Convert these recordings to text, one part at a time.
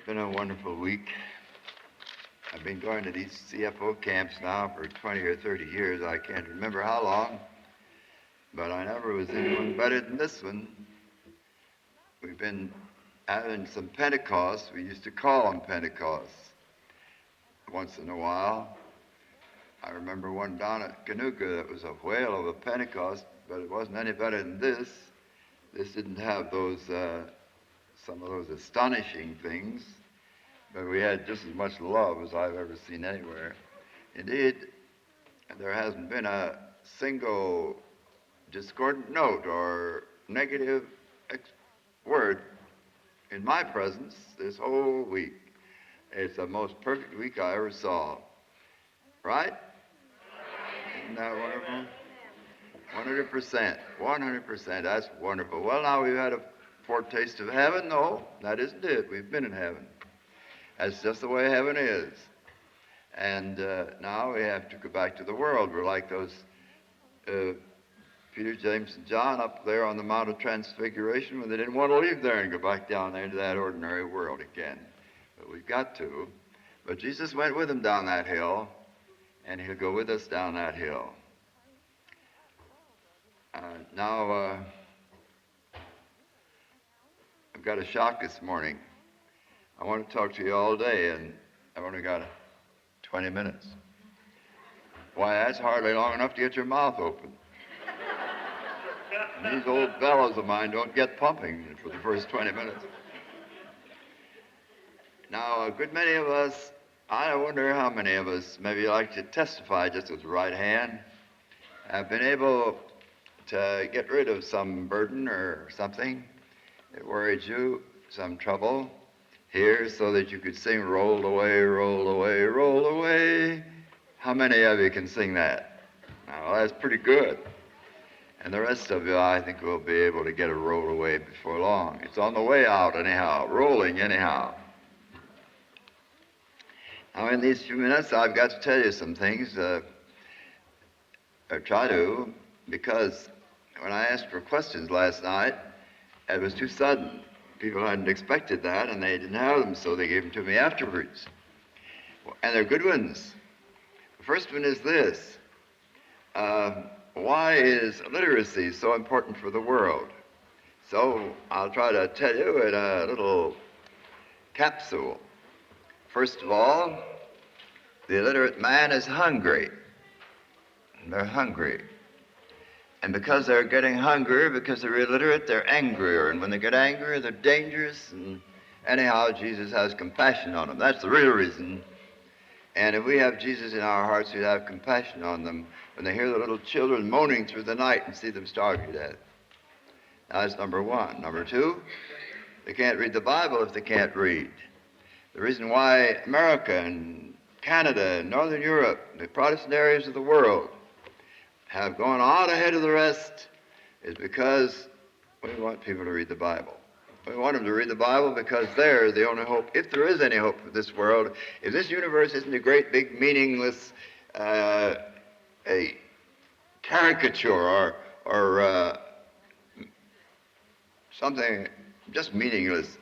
been a wonderful week. I've been going to these CFO camps now for 20 or 30 years. I can't remember how long, but I never was in one better than this one. We've been having some Pentecosts. We used to call them Pentecosts once in a while. I remember one down at Canuka that was a whale of a Pentecost, but it wasn't any better than this. This didn't have those some of those astonishing things, but we had just as much love as I've ever seen anywhere. Indeed, there hasn't been a single discordant note or negative word in my presence this whole week. It's the most perfect week I ever saw. Right? Isn't that wonderful? 100%. 100%. That's wonderful. Well, now we've had a foretaste of heaven. No, that isn't it. We've been in heaven. That's just the way heaven is. And now we have to go back to the world. We're like those Peter, James, and John up there on the Mount of Transfiguration when they didn't want to leave there and go back down there into that ordinary world again. But we've got to. But Jesus went with them down that hill, and he'll go with us down that hill. Now, I've got a shock this morning. I want to talk to you all day, and I've only got 20 minutes. Why, that's hardly long enough to get your mouth open. And these old bellows of mine don't get pumping for the first 20 minutes. Now, a good many of us, I wonder how many of us, maybe like to testify just with the right hand, have been able to get rid of some burden or something that worried you, some trouble here, so that you could sing, roll away, roll away, roll away. How many of you can sing that? Now, that's pretty good. And the rest of you, I think, will be able to get a roll away before long. It's on the way out anyhow, rolling anyhow. Now, in these few minutes, I've got to tell you some things, or try to, because when I asked for questions last night, it was too sudden. People hadn't expected that, and they didn't have them, so they gave them to me afterwards. And they're good ones. The first one is this. Why is literacy so important for the world? So I'll try to tell you in a little capsule. First of all, the illiterate man is hungry. They're hungry. And because they're getting hungrier, because they're illiterate, they're angrier. And when they get angrier, they're dangerous. And anyhow, Jesus has compassion on them. That's the real reason. And if we have Jesus in our hearts, we'd have compassion on them when they hear the little children moaning through the night and see them starving to death. Now, that's number one. Number two, they can't read the Bible if they can't read. The reason why America and Canada and Northern Europe, the Protestant areas of the world, have gone on ahead of the rest is because we want people to read the Bible. We want them to read the Bible because they're the only hope, if there is any hope for this world. If this universe isn't a great, big, meaningless a caricature or something just meaningless,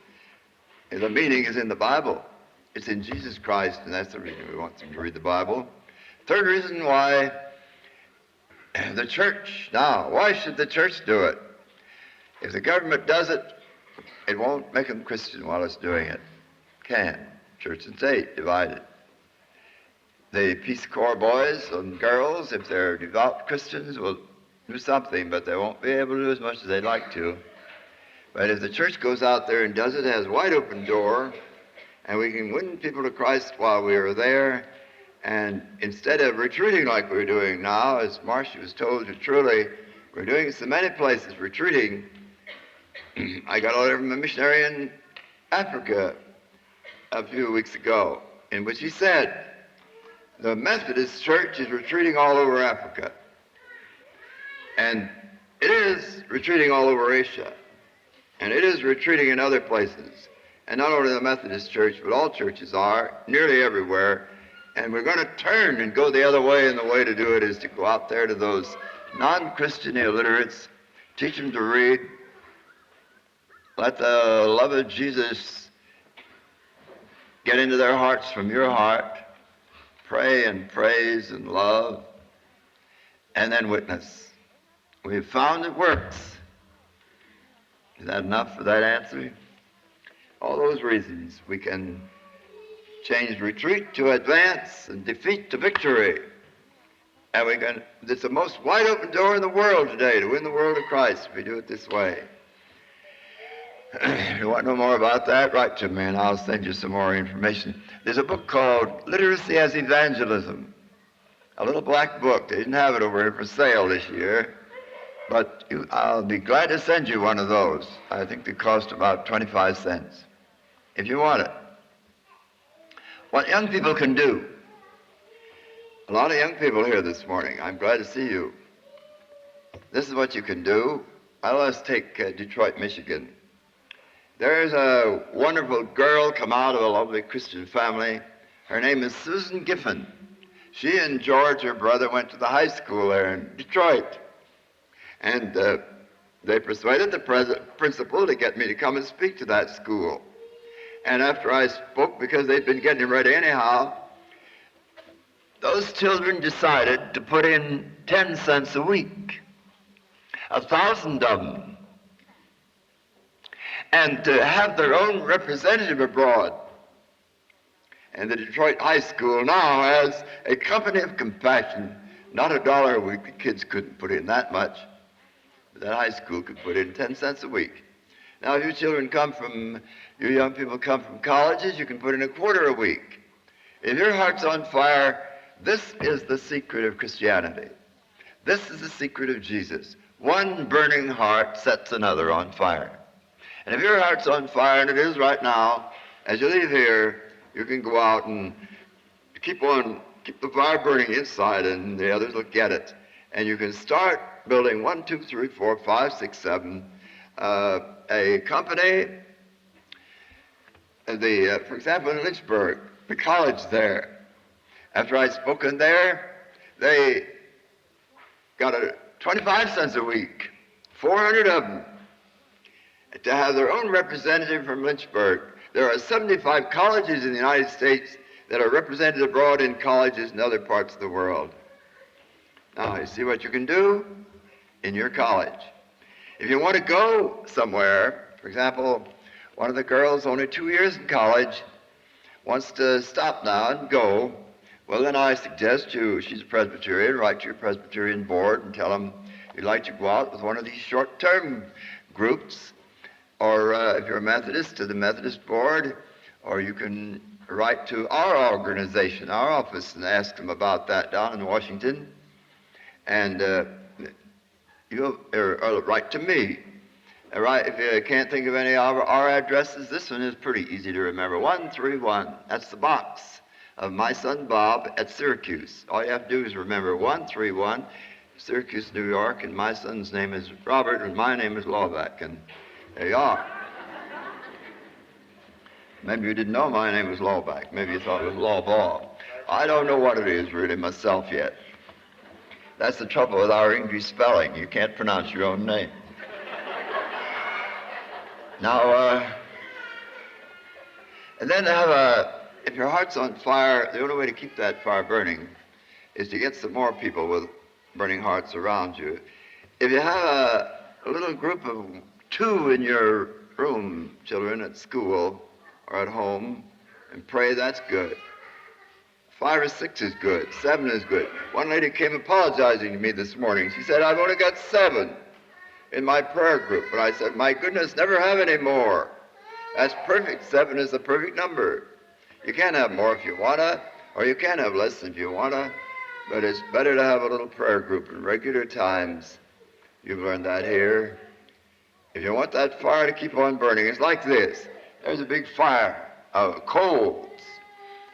the meaning is in the Bible. It's in Jesus Christ, and that's the reason we want them to read the Bible. Third reason why the church. Now, why should the church do it? If the government does it, it won't make them Christian while it's doing it. Can. Church and state divided. The Peace Corps boys and girls, if they're devout Christians, will do something, but they won't be able to do as much as they'd like to. But if the church goes out there and does it, it has a wide open door, and we can win people to Christ while we are there. And instead of retreating like we're doing now, as Marcia was told you truly, we're doing so many places retreating. I got a letter from a missionary in Africa a few weeks ago, in which he said, the Methodist Church is retreating all over Africa. And it is retreating all over Asia. And it is retreating in other places. And not only the Methodist Church, but all churches are, nearly everywhere. And we're going to turn and go the other way, and the way to do it is to go out there to those non-Christian illiterates, teach them to read, let the love of Jesus get into their hearts from your heart. Pray and praise and love, and then witness. We've found it works. Is that enough for that answer? All those reasons we can change retreat to advance and defeat to victory. And we can, it's the most wide open door in the world today to win the world of Christ if we do it this way. If you want to know more about that, write to me and I'll send you some more information. There's a book called Literacy as Evangelism, a little black book. They didn't have it over here for sale this year, but I'll be glad to send you one of those. I think they cost about 25 cents, if you want it. What young people can do. A lot of young people here this morning. I'm glad to see you. This is what you can do. Let's take Detroit, Michigan. There's a wonderful girl come out of a lovely Christian family. Her name is Susan Giffen. She and George, her brother, went to the high school there in Detroit. And they persuaded the principal to get me to come and speak to that school. And after I spoke, because they'd been getting ready anyhow, those children decided to put in 10 cents a week, 1,000 of them, and to have their own representative abroad. And the Detroit High School now has a company of compassion. Not $1 a week. The kids couldn't put in that much. But that high school could put in 10 cents a week. Now, if you young people come from colleges, you can put in $0.25 a week. If your heart's on fire, this is the secret of Christianity. This is the secret of Jesus. One burning heart sets another on fire. And if your heart's on fire, and it is right now, as you leave here, you can go out and keep the fire burning inside, and the others will get it. And you can start building 1, 2, 3, 4, 5, 6, 7, a company. For example, in Lynchburg, the college there. After I'd spoken there, they got 25 cents a week, 400 of them, to have their own representative from Lynchburg. There are 75 colleges in the United States that are represented abroad in colleges in other parts of the world. Now, you see what you can do in your college. If you want to go somewhere, for example, one of the girls, only 2 years in college, wants to stop now and go, well, then I suggest she's a Presbyterian, write to your Presbyterian board and tell them you'd like to go out with one of these short-term groups. Or if you're a Methodist, to the Methodist board, or you can write to our organization, our office, and ask them about that down in Washington. And you'll write to me. If you can't think of any of our addresses, this one is pretty easy to remember. 131, that's the box of my son Bob at Syracuse. All you have to do is remember 131, Syracuse, New York, and my son's name is Robert, and my name is Laubach. And there you are. Maybe you didn't know my name was Laubach. Maybe you thought it was Laubach. I don't know what it is really myself yet. That's the trouble with our English spelling. You can't pronounce your own name. Now, and then if your heart's on fire, the only way to keep that fire burning is to get some more people with burning hearts around you. If you have a little group of 2 in your room, children, at school or at home, and pray, that's good. 5 or 6 is good. 7 is good. One lady came apologizing to me this morning. She said, I've only got 7 in my prayer group. And I said, my goodness, never have any more. That's perfect. 7 is the perfect number. You can't have more if you want to, or you can have less if you want to, but it's better to have a little prayer group in regular times. You've learned that here. If you want that fire to keep on burning, it's like this. There's a big fire of coals,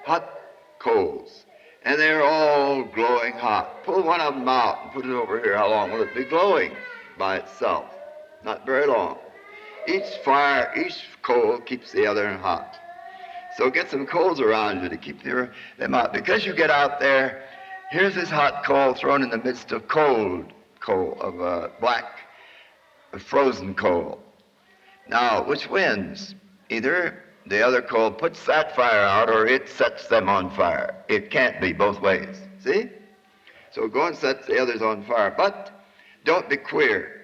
hot coals, and they're all glowing hot. Pull one of them out and put it over here. How long will it be glowing by itself? Not very long. Each coal keeps the other hot. So get some coals around you to keep them out. Because you get out there, here's this hot coal thrown in the midst of cold coal, of black, frozen coal. Now, which wins? Either the other called puts that fire out or it sets them on fire. It can't be both ways. See? So go and set the others on fire. But don't be queer.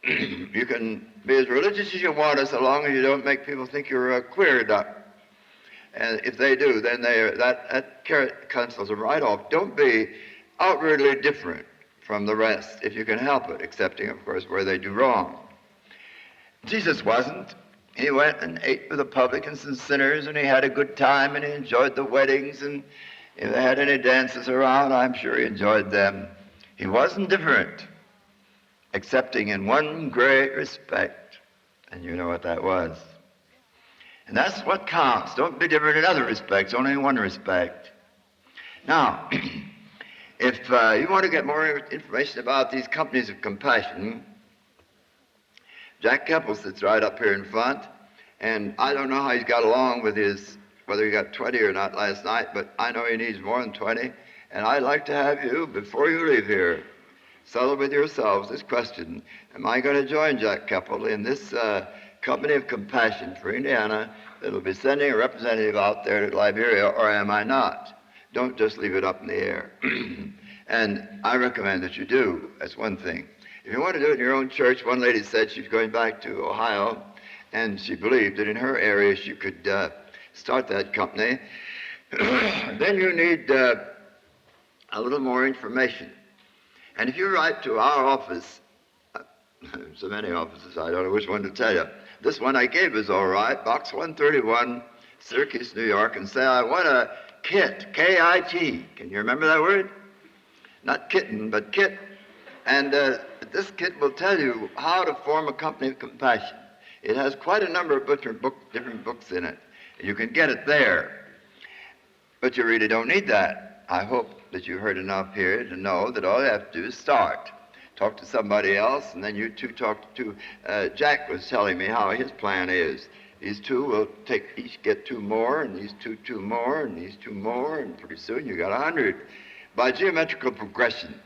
You can be as religious as you want so long as you don't make people think you're a queer duck. And if they do, then that cancels them right off. Don't be outwardly different from the rest if you can help it, excepting, of course, where they do wrong. Jesus wasn't. He went and ate with the publicans and sinners, and he had a good time, and he enjoyed the weddings, and if they had any dances around, I'm sure he enjoyed them. He wasn't different, excepting in one great respect, and you know what that was. And that's what counts. Don't be different in other respects, only in one respect. Now, if you want to get more information about these companies of compassion, Jack Keppel sits right up here in front, and I don't know how he's got along with whether he got 20 or not last night, but I know he needs more than 20, and I'd like to have you, before you leave here, settle with yourselves this question: am I going to join Jack Keppel in this company of compassion for Indiana that'll be sending a representative out there to Liberia, or am I not? Don't just leave it up in the air. And I recommend that you do. That's one thing. If you want to do it in your own church, one lady said she's going back to Ohio, and she believed that in her area she could start that company. Then you need a little more information. And if you write to our office, so many offices, I don't know which one to tell you. This one I gave is all right, Box 131, Syracuse, New York, and say, I want a KIT, K-I-T. Can you remember that word? Not kitten, but KIT. And this KIT will tell you how to form a company of compassion. It has quite a number of different books in it. You can get it there. But you really don't need that. I hope that you heard enough here to know that all you have to do is start. Talk to somebody else, and then you two talk to Jack was telling me how his plan is. These two will each get 2 more, and these two more, and these 2 more, and pretty soon you got 100. By geometrical progression.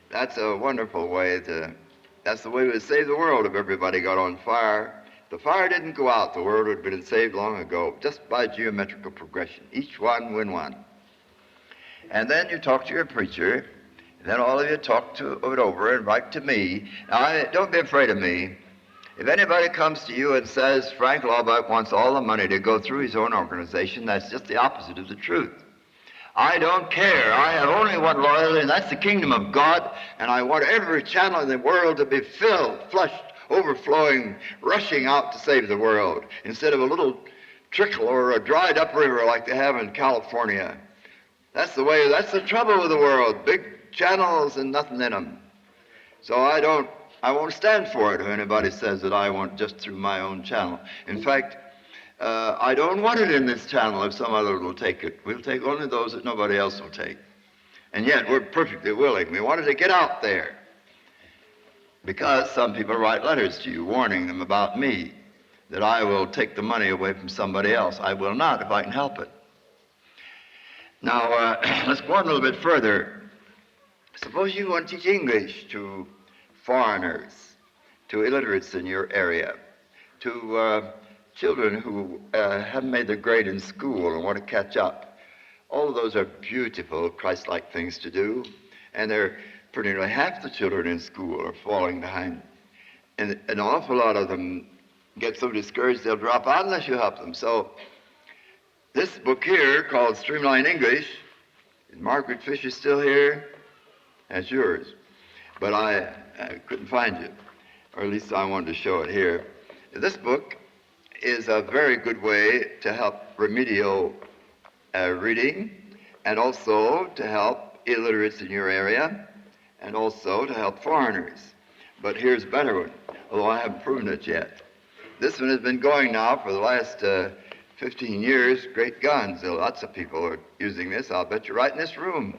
That's a wonderful way that's the way we would save the world if everybody got on fire. If the fire didn't go out, the world would have been saved long ago, just by geometrical progression. Each one win one. And then you talk to your preacher, and then all of you talk it over and write to me. Now, don't be afraid of me. If anybody comes to you and says Frank Laubach wants all the money to go through his own organization, that's just the opposite of the truth. I don't care. I have only one loyalty, and that's the kingdom of God, and I want every channel in the world to be filled, flushed, overflowing, rushing out to save the world, instead of a little trickle or a dried up river like they have in California. That's the trouble with the world, big channels and nothing in them. So I won't stand for it if anybody says that I want just through my own channel. In fact, I don't want it in this channel if some other will take it. We'll take only those that nobody else will take. And yet we're perfectly willing. We wanted to get out there because some people write letters to you warning them about me, that I will take the money away from somebody else. I will not if I can help it. Now, let's go on a little bit further. Suppose you want to teach English to foreigners, to illiterates in your area, to children who haven't made their grade in school and want to catch up. All of those are beautiful, Christ-like things to do, and they're pretty nearly half the children in school are falling behind. And an awful lot of them get so discouraged they'll drop out unless you help them. So this book here, called Streamline English, is Margaret Fisher still here? That's yours. But I couldn't find you, or at least I wanted to show it here. This book is a very good way to help remedial reading, and also to help illiterates in your area, and also to help foreigners. But here's a better one, although I haven't proven it yet. This one has been going now for the last 15 years. Great guns. Lots of people are using this. I'll bet you right in this room.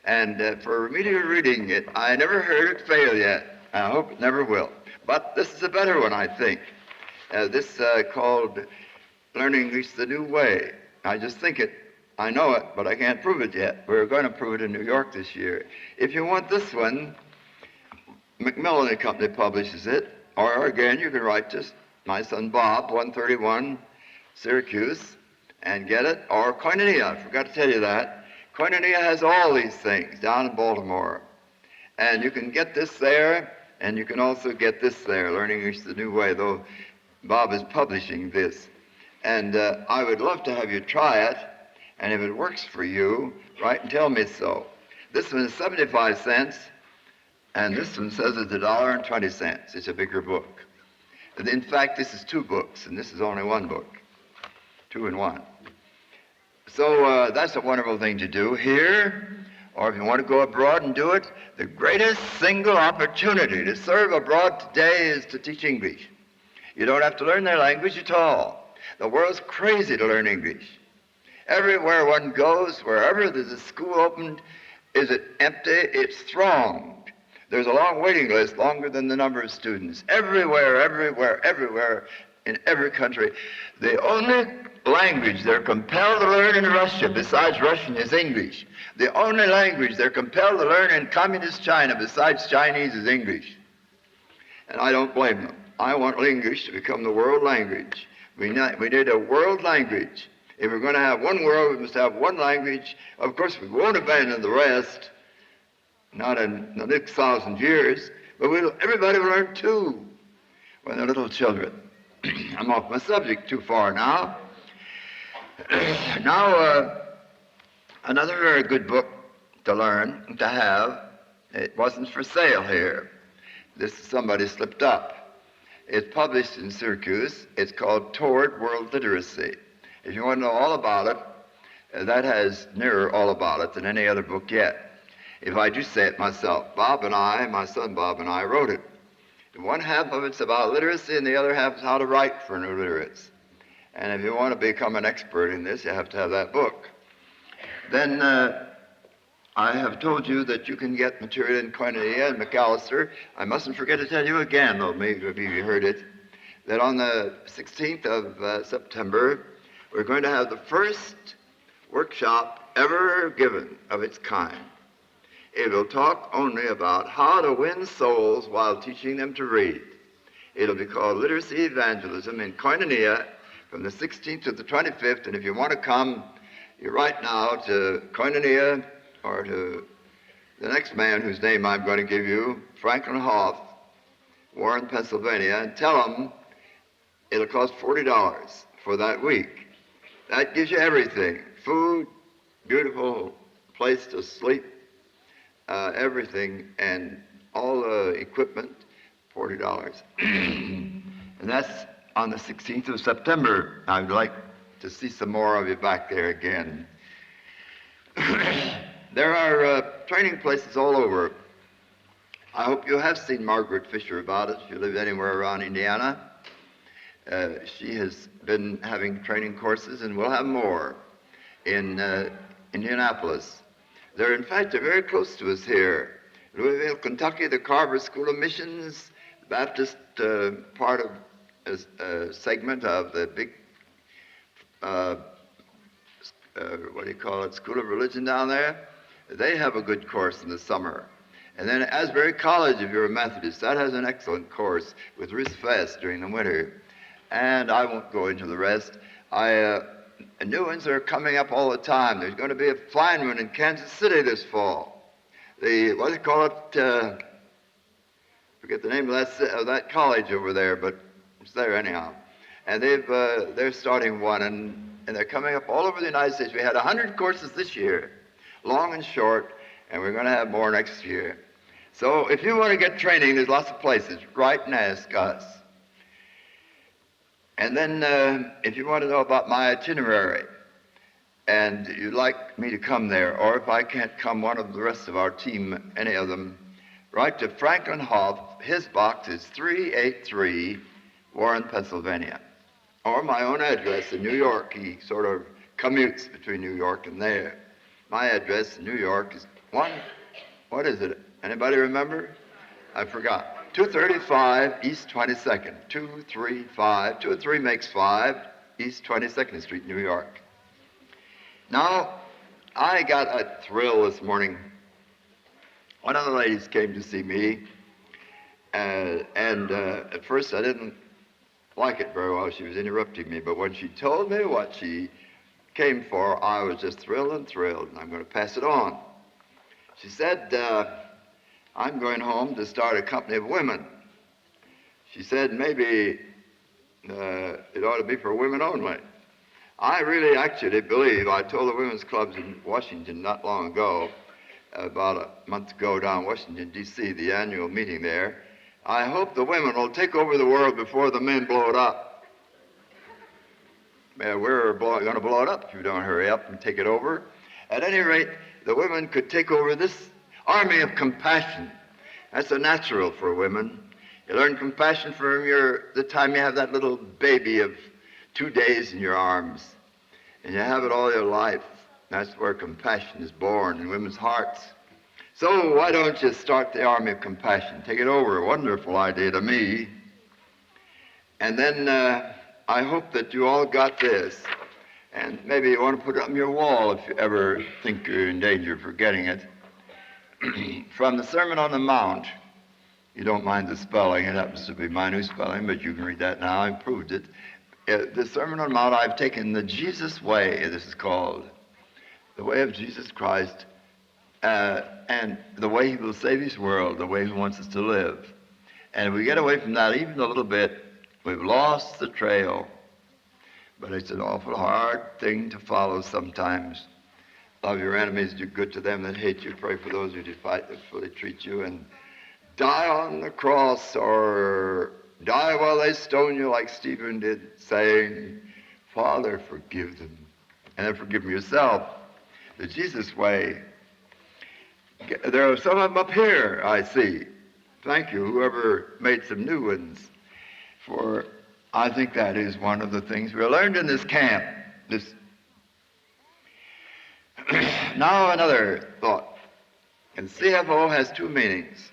And for remedial reading, I never heard it fail yet. I hope it never will. But this is a better one, I think. This called Learning English the New Way. I just think it. I know it, but I can't prove it yet. We're going to prove it in New York this year. If you want this one, Macmillan and Company publishes it. Or again, you can write to my son Bob, 131 Syracuse and get it, or Koinonia. I forgot to tell you that. Koinonia has all these things down in Baltimore. And you can get this there, and you can also get this there, Learning English the New Way, though Bob is publishing this. And I would love to have you try it, and if it works for you, write and tell me so. This one is 75 cents, and this one says it's $1.20. It's a bigger book. In fact, this is 2 books, and this is only 1 book. 2 in 1. So that's a wonderful thing to do here, or if you want to go abroad and do it, the greatest single opportunity to serve abroad today is to teach English. You don't have to learn their language at all. The world's crazy to learn English. Everywhere one goes, wherever there's a school opened, is it empty? It's thronged. There's a long waiting list, longer than the number of students. Everywhere, in every country. The only language they're compelled to learn in Russia, besides Russian, is English. The only language they're compelled to learn in communist China, besides Chinese, is English. And I don't blame them. I want English to become the world language. We need a world language. If we're going to have one world, we must have one language. Of course, we won't abandon the rest, not in the next 1,000 years, but everybody will learn 2 when they're little children. I'm off my subject too far now. Another very good book to learn, to have, it wasn't for sale here. Somebody slipped up. It's published in Syracuse. It's called Toward World Literacy. If you want to know all about it, that has nearer all about it than any other book yet. If I do say it myself, my son Bob and I wrote it. One half of it's about literacy, and the other half is how to write for new literates. And if you want to become an expert in this, you have to have that book. Then I have told you that you can get material in Koinonia and McAllister. I mustn't forget to tell you again, though maybe you heard it, that on the 16th of September, we're going to have the first workshop ever given of its kind. It will talk only about how to win souls while teaching them to read. It'll be called Literacy Evangelism in Koinonia from the 16th to the 25th, and if you want to come, you write now to Koinonia or to the next man whose name I'm going to give you, Franklin Hoff, Warren, Pennsylvania, and tell him it'll cost $40 for that week. That gives you everything: food, beautiful place to sleep, everything, and all the equipment, $40. And that's on the 16th of September. I'd like to see some more of you back there again. There are training places all over. I hope you have seen Margaret Fisher about it if you live anywhere around Indiana. She has been having training courses, and we'll have more in Indianapolis. They're, in fact, they're very close to us here. Louisville, Kentucky, the Carver School of Missions, Baptist part of a segment of the big, School of Religion down there. They have a good course in the summer. And then Asbury College, if you're a Methodist, that has an excellent course with Ruth Fest during the winter. And I won't go into the rest. New ones are coming up all the time. There's going to be a fine one in Kansas City this fall. Forget the name of that college over there, but it's there anyhow. And they're starting one, and they're coming up all over the United States. We had 100 courses this year, long and short, and we're going to have more next year. So if you want to get training, there's lots of places. Write and ask us. And then if you want to know about my itinerary, and you'd like me to come there, or if I can't come, one of the rest of our team, any of them, write to Franklin Hoff. His box is 383 Warren, Pennsylvania. Or my own address in New York. He sort of commutes between New York and there. My address in New York is what is it? Anybody remember? I forgot. 235 East 22nd. 235, 2 and 3 makes 5, East 22nd Street, New York. Now, I got a thrill this morning. One of the ladies came to see me, and at first I didn't like it very well. She was interrupting me, but when she told me what she came for, I was just thrilled, and I'm going to pass it on. She said, I'm going home to start a company of women. She said, maybe it ought to be for women only. I really actually believe, I told the women's clubs in Washington not long ago, about a month ago down in Washington, D.C., the annual meeting there, I hope the women will take over the world before the men blow it up. We're going to blow it up if you don't hurry up and take it over. At any rate, the women could take over this army of compassion. That's a natural for women. You learn compassion from the time you have that little baby of 2 days in your arms, and you have it all your life. That's where compassion is born in women's hearts. So why don't you start the army of compassion? Take it over. A wonderful idea to me. And then I hope that you all got this. And maybe you want to put it on your wall if you ever think you're in danger of forgetting it. From the Sermon on the Mount, you don't mind the spelling. It happens to be my new spelling, but you can read that now. I improved it. The Sermon on the Mount, I've taken the Jesus way, this is called. The way of Jesus Christ, and the way he will save his world, the way he wants us to live. And if we get away from that even a little bit, we've lost the trail. But it's an awful hard thing to follow sometimes. Love your enemies, do good to them that hate you, pray for those who despitefully treat you, and die on the cross or die while they stone you like Stephen did, saying, Father, forgive them. And then forgive them yourself. The Jesus way. There are some of them up here, I see. Thank you, whoever made some new ones. For I think that is one of the things we learned in this camp. Now another thought. And CFO has two meanings.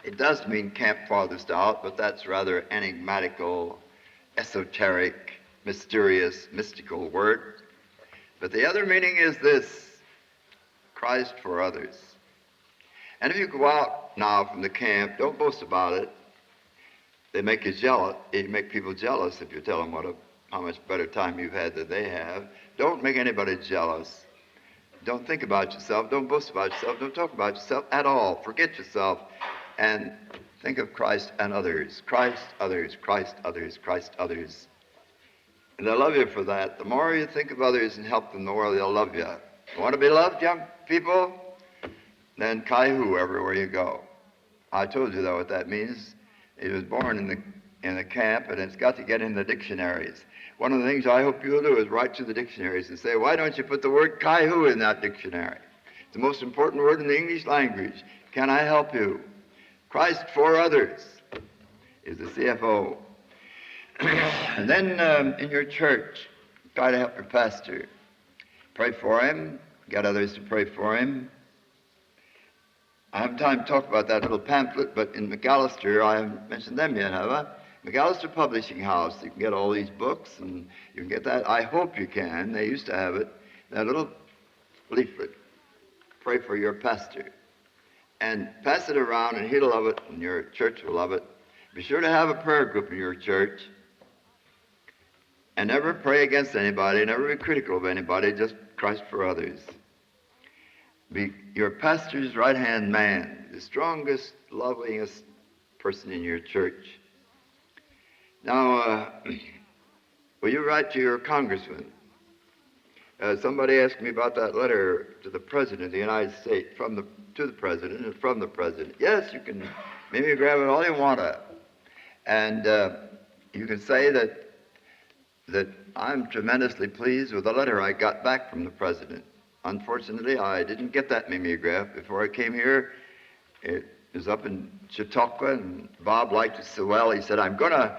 It does mean Camp Farthest Out, but that's rather enigmatical, esoteric, mysterious, mystical word. But the other meaning is this: Christ for others. And if you go out now from the camp, don't boast about it. They make you jealous. You make people jealous if you tell them how much better time you've had than they have. Don't make anybody jealous. Don't think about yourself. Don't boast about yourself. Don't talk about yourself at all. Forget yourself and think of Christ and others. Christ, others, Christ, others, Christ, others. And they'll love you for that. The more you think of others and help them, the more they'll love you. You want to be loved, young people? Then Kai-Hu everywhere you go. I told you, though, what that means. He was born in the camp, and it's got to get in the dictionaries. One of the things I hope you'll do is write to the dictionaries and say, why don't you put the word Kai-Hu in that dictionary? It's the most important word in the English language. Can I help you? Christ for others is the CFO. And then in your church, try to help your pastor. Pray for him. Get others to pray for him. I haven't time to talk about that little pamphlet, but in McAllister, I haven't mentioned them yet, have I? McAllister Publishing House, you can get all these books, and you can get that. I hope you can. They used to have it. That little leaflet, pray for your pastor. And pass it around, and he'll love it, and your church will love it. Be sure to have a prayer group in your church. And never pray against anybody, never be critical of anybody, just Christ for others. Be your pastor's right-hand man, the strongest, loveliest person in your church. Now, will you write to your congressman? Somebody asked me about that letter to the President of the United States, to the President and from the President. Yes, you can maybe grab it all you want to. And you can say that I'm tremendously pleased with the letter I got back from the President. Unfortunately, I didn't get that mimeograph before I came here. It was up in Chautauqua, and Bob liked it so well, he said, I'm going to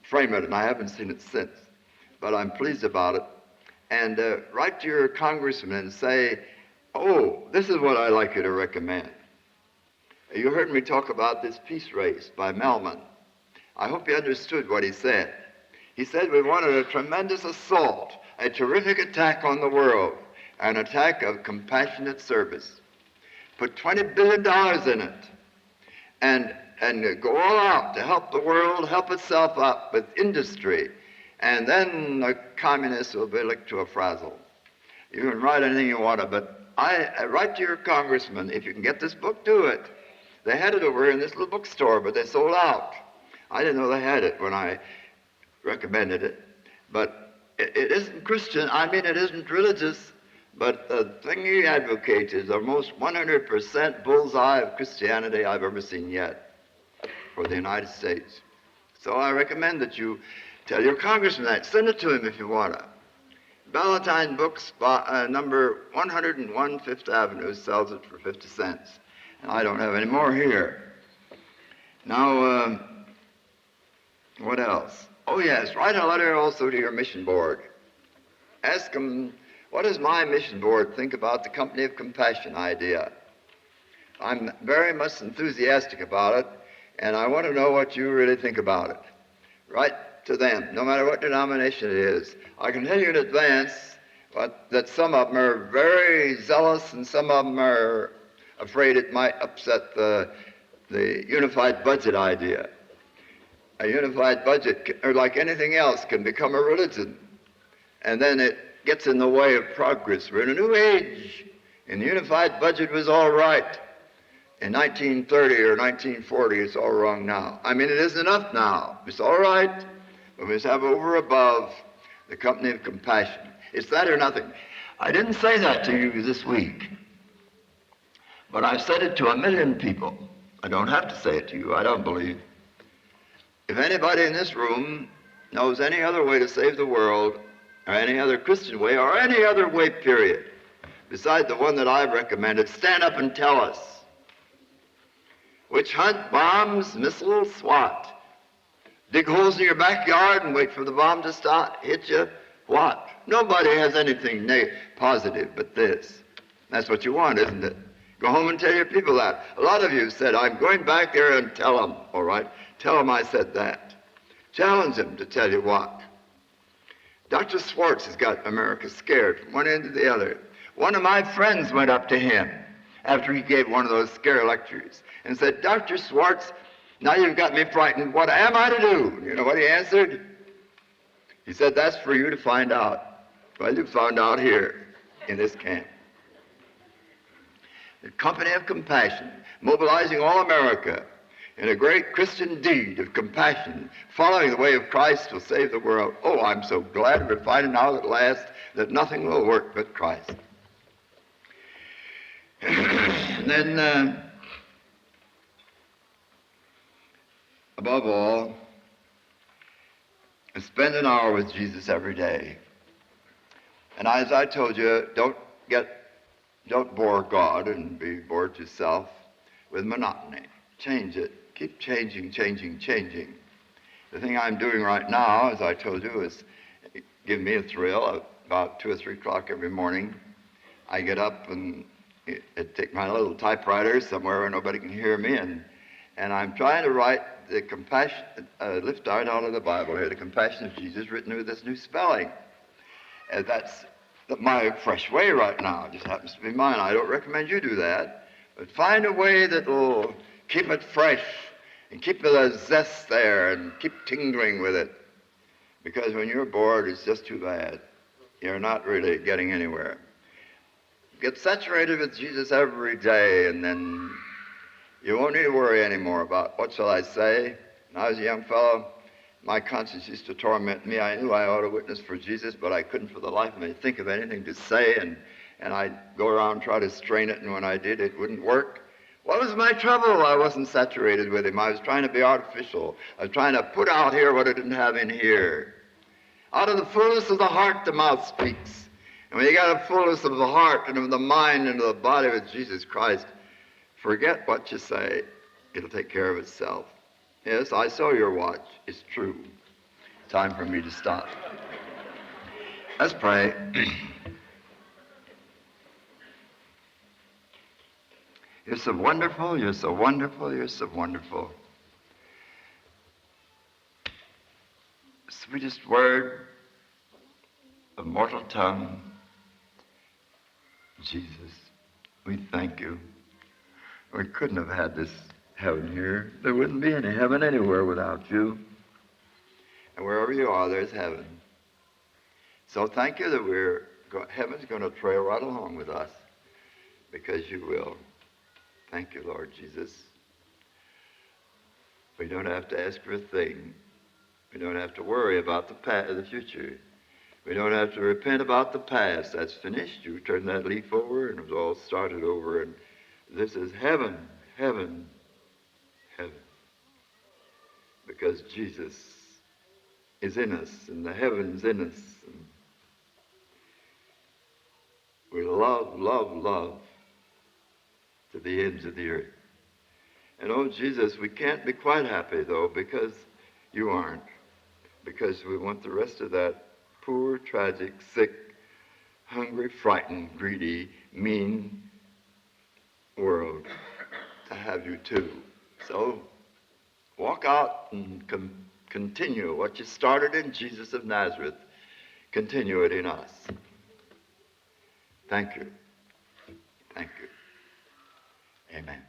frame it, and I haven't seen it since. But I'm pleased about it. And write to your congressman and say, oh, this is what I'd like you to recommend. You heard me talk about this peace race by Melman. I hope you understood what he said. He said we wanted a tremendous assault, a terrific attack on the world, an attack of compassionate service. Put $20 billion in it. And and go all out to help the world help itself up with industry. And then the communists will be licked to a frazzle. You can write anything you want to, but I write to your congressman, if you can get this book, do it. They had it over in this little bookstore, but they sold out. I didn't know they had it when I recommended it. But it isn't Christian. I mean, it isn't religious. But the thing he advocates is the most 100% bullseye of Christianity I've ever seen yet for the United States. So I recommend that you tell your congressman that. Send it to him if you want to. Ballantine Books, number 101 Fifth Avenue, sells it for 50 cents. And I don't have any more here. Now, what else? Oh, yes, write a letter also to your mission board. Ask them, what does my mission board think about the Company of Compassion idea? I'm very much enthusiastic about it, and I want to know what you really think about it. Write to them, no matter what denomination it is. I can tell you in advance that some of them are very zealous and some of them are afraid it might upset the unified budget idea. A unified budget, or like anything else, can become a religion. And then it gets in the way of progress. We're in a new age. And the unified budget was all right in 1930 or 1940. It's all wrong now. I mean, it isn't enough now. It's all right, but we must have over above the Company of Compassion. It's that or nothing. I didn't say that to you this week, but I've said it to 1 million people. I don't have to say it to you, I don't believe. If anybody in this room knows any other way to save the world, or any other Christian way, or any other way, period, besides the one that I've recommended, stand up and tell us. Witch hunt, bombs, missiles, SWAT. Dig holes in your backyard and wait for the bomb to stop, hit you, what? Nobody has anything positive but this. That's what you want, isn't it? Go home and tell your people that. A lot of you said, I'm going back there and tell them, all right? Tell them I said that. Challenge them to tell you what. Dr. Schwartz has got America scared from one end to the other. One of my friends went up to him after he gave one of those scare lectures and said, Dr. Schwartz, now you've got me frightened. What am I to do? You know what he answered? He said, that's for you to find out. Well, you found out here in this camp. The Company of Compassion, mobilizing all America in a great Christian deed of compassion, following the way of Christ will save the world. Oh, I'm so glad we're finding out at last that nothing will work but Christ. And then, above all, spend an hour with Jesus every day. And as I told you, don't bore God and be bored yourself with monotony. Change it. Keep changing. The thing I'm doing right now, as I told you, is give me a thrill. About 2 or 3 o'clock every morning, I get up and take my little typewriter somewhere where nobody can hear me, and I'm trying to write the compassion, lift out of the Bible here, the compassion of Jesus written with this new spelling. And that's my fresh way right now. It just happens to be mine. I don't recommend you do that, but find a way that will keep it fresh and keep the zest there and keep tingling with it. Because when you're bored, it's just too bad. You're not really getting anywhere. Get saturated with Jesus every day, and then you won't need to worry anymore about what shall I say. When I was a young fellow, my conscience used to torment me. I knew I ought to witness for Jesus, but I couldn't for the life of me think of anything to say, and I'd go around and try to strain it, and when I did, it wouldn't work. What was my trouble? I wasn't saturated with him. I was trying to be artificial. I was trying to put out here what I didn't have in here. Out of the fullness of the heart, the mouth speaks. And when you got a fullness of the heart and of the mind and of the body with Jesus Christ, forget what you say. It'll take care of itself. Yes, I saw your watch. It's true. Time for me to stop. Let's pray. You're so wonderful, you're so wonderful, you're so wonderful. Sweetest word of mortal tongue, Jesus, we thank you. We couldn't have had this heaven here. There wouldn't be any heaven anywhere without you. And wherever you are, there's heaven. So thank you that heaven's going to trail right along with us, because you will. Thank you, Lord Jesus. We don't have to ask for a thing. We don't have to worry about the future. We don't have to repent about the past. That's finished. You turn that leaf over and it was all started over. And this is heaven, heaven, heaven. Because Jesus is in us and the heaven's in us. And we love, love, love to the ends of the earth. And oh, Jesus, we can't be quite happy, though, because you aren't. Because we want the rest of that poor, tragic, sick, hungry, frightened, greedy, mean world to have you too. So walk out and continue what you started in Jesus of Nazareth. Continue it in us. Thank you. Thank you. Amen.